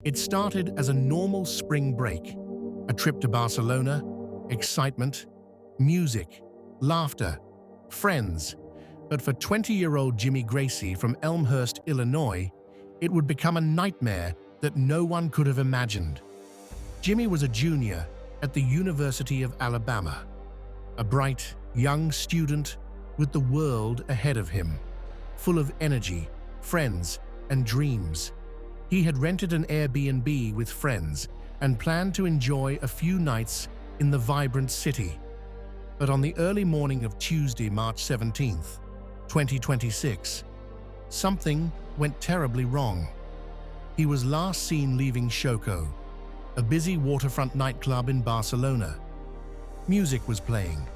It started as a normal spring break, a trip to Barcelona, excitement, music, laughter, friends. But for 20-year-old Jimmy Gracey from Elmhurst, Illinois, it would become a nightmare that no one could have imagined. Jimmy was a junior at the University of Alabama, a bright, young student with the world ahead of him, full of energy, friends, and dreams. He had rented an Airbnb with friends and planned to enjoy a few nights in the vibrant city. But on the early morning of Tuesday, March 17th, 2026, something went terribly wrong. He was last seen leaving Xoco, a busy waterfront nightclub in Barcelona. Music was playing.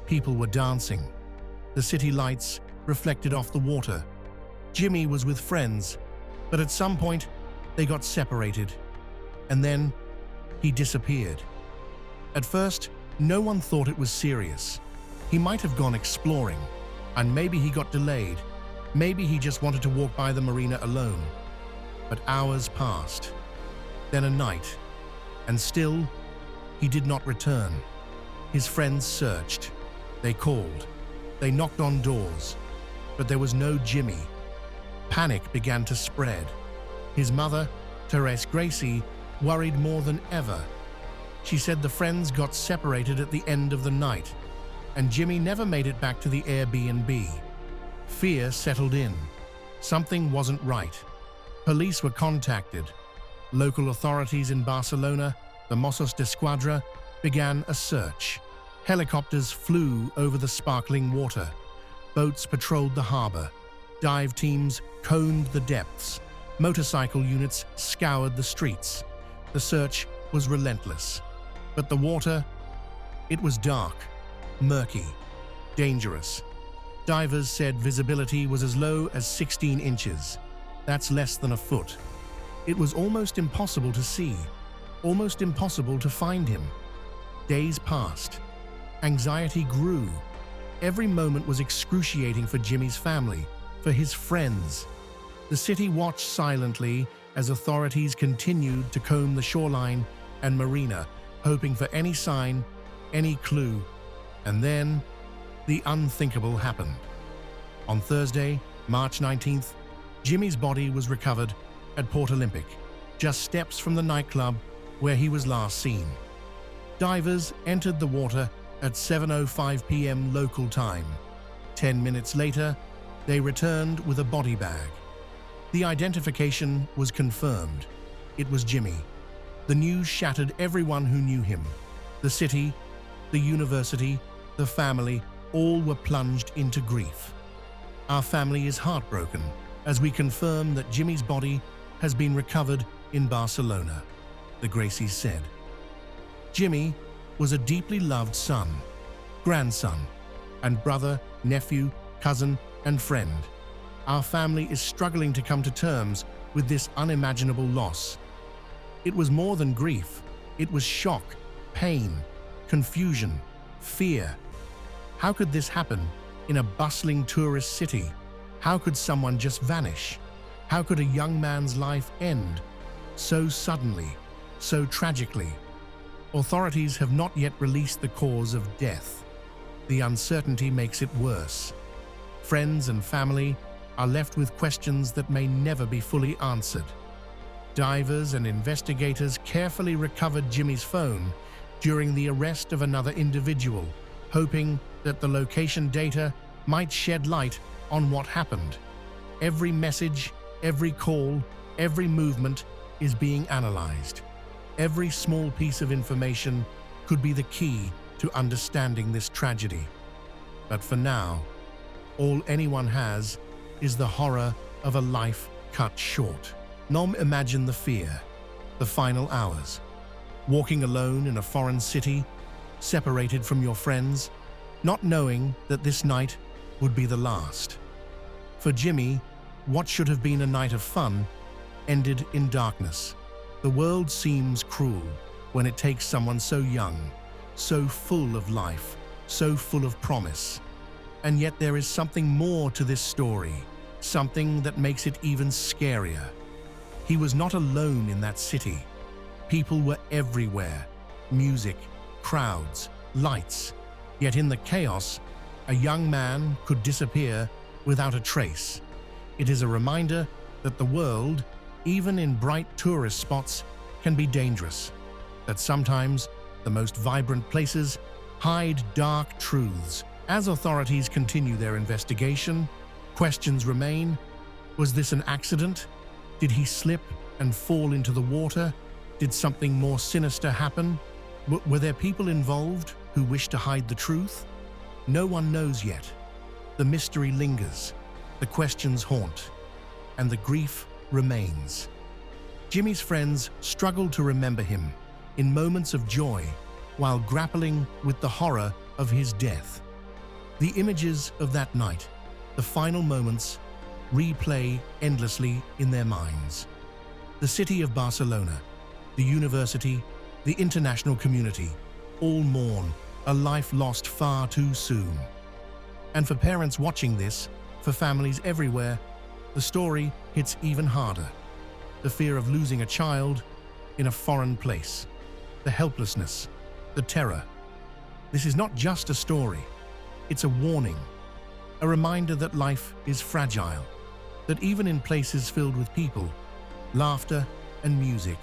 People were dancing. The city lights reflected off the water. Jimmy was with friends, but at some point, they got separated. And then, he disappeared. At first, no one thought it was serious. He might have gone exploring, and maybe he got delayed. Maybe he just wanted to walk by the marina alone. But hours passed, then a night, and still, he did not return. His friends searched. They called. They knocked on doors. But there was no Jimmy. Panic began to spread. His mother, Therese Gracey, worried more than ever. She said the friends got separated at the end of the night, and Jimmy never made it back to the Airbnb. Fear settled in. Something wasn't right. Police were contacted. Local authorities in Barcelona, the Mossos d'Esquadra, began a search. Helicopters flew over the sparkling water. Boats patrolled the harbor. Dive teams combed the depths. Motorcycle units scoured the streets. The search was relentless. But the water, it was dark, murky, dangerous. Divers said visibility was as low as 16 inches. That's less than a foot. It was almost impossible to see, almost impossible to find him. Days passed. Anxiety grew. Every moment was excruciating for Jimmy's family, for his friends. The city watched silently as authorities continued to comb the shoreline and marina, hoping for any sign, any clue. And then, the unthinkable happened. On Thursday, March 19th, Jimmy's body was recovered at Port Olimpic, just steps from the nightclub where he was last seen. Divers entered the water at 7:05 p.m. local time. 10 minutes later, they returned with a body bag. The identification was confirmed. It was Jimmy. The news shattered everyone who knew him. The city, the university, the family, all were plunged into grief. Our family is heartbroken as we confirm that Jimmy's body has been recovered in Barcelona, the Graceys said. Jimmy was a deeply loved son, grandson, and brother, nephew, cousin, and friend. Our family is struggling to come to terms with this unimaginable loss. It was more than grief. It was shock, pain, confusion, fear. How could this happen in a bustling tourist city? How could someone just vanish? How could a young man's life end so suddenly, so tragically? Authorities have not yet released the cause of death. The uncertainty makes it worse. Friends and family are left with questions that may never be fully answered. Divers and investigators carefully recovered Jimmy's phone during the arrest of another individual, hoping that the location data might shed light on what happened. Every message, every call, every movement is being analyzed. Every small piece of information could be the key to understanding this tragedy. But for now, all anyone has is the horror of a life cut short. Imagine the fear, the final hours. Walking alone in a foreign city, separated from your friends, not knowing that this night would be the last. For Jimmy, what should have been a night of fun ended in darkness. The world seems cruel when it takes someone so young, so full of life, so full of promise. And yet there is something more to this story, something that makes it even scarier. He was not alone in that city. People were everywhere. Music, crowds, lights. Yet in the chaos, a young man could disappear without a trace. It is a reminder that the world, even in bright tourist spots, can be dangerous. That sometimes the most vibrant places hide dark truths. As authorities continue their investigation, questions remain. Was this an accident? Did he slip and fall into the water? Did something more sinister happen? Were there people involved who wish to hide the truth? No one knows yet. The mystery lingers, the questions haunt, and the grief remains. Jimmy's friends struggle to remember him in moments of joy while grappling with the horror of his death. The images of that night, the final moments, replay endlessly in their minds. The city of Barcelona, the university, the international community, all mourn a life lost far too soon. And for parents watching this, for families everywhere, the story hits even harder. The fear of losing a child in a foreign place, the helplessness, the terror. This is not just a story, it's a warning, a reminder that life is fragile, that even in places filled with people, laughter and music,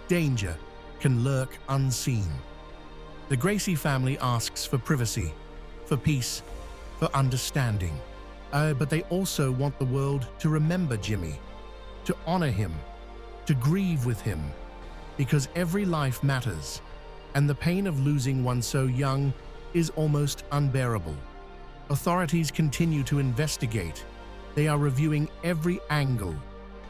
danger can lurk unseen. The Gracey family asks for privacy, for peace, for understanding. But they also want the world to remember Jimmy, to honor him, to grieve with him, because every life matters, and the pain of losing one so young is almost unbearable. Authorities continue to investigate. They are reviewing every angle,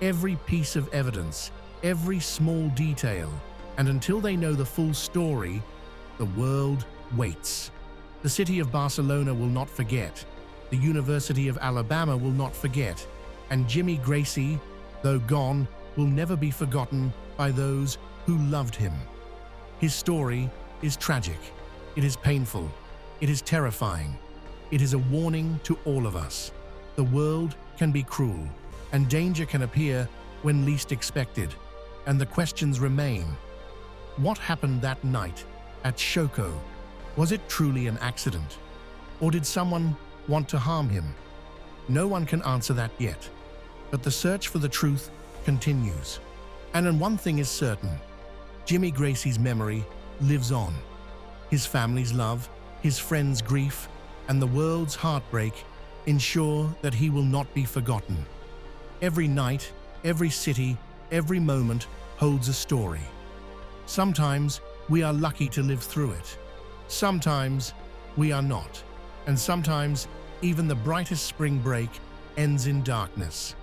every piece of evidence, every small detail, and until they know the full story, the world waits. The city of Barcelona will not forget. The University of Alabama will not forget. And Jimmy Gracey, though gone, will never be forgotten by those who loved him. His story is tragic. It is painful. It is terrifying. It is a warning to all of us. The world can be cruel, and danger can appear when least expected. And the questions remain. What happened that night at Shoko? Was it truly an accident? Or did someone want to harm him? No one can answer that yet. But the search for the truth continues. And one thing is certain. Jimmy Gracey's memory lives on. His family's love, his friends' grief, and the world's heartbreak ensure that he will not be forgotten. Every night, every city, every moment holds a story. Sometimes we are lucky to live through it. Sometimes we are not. And sometimes even the brightest spring break ends in darkness.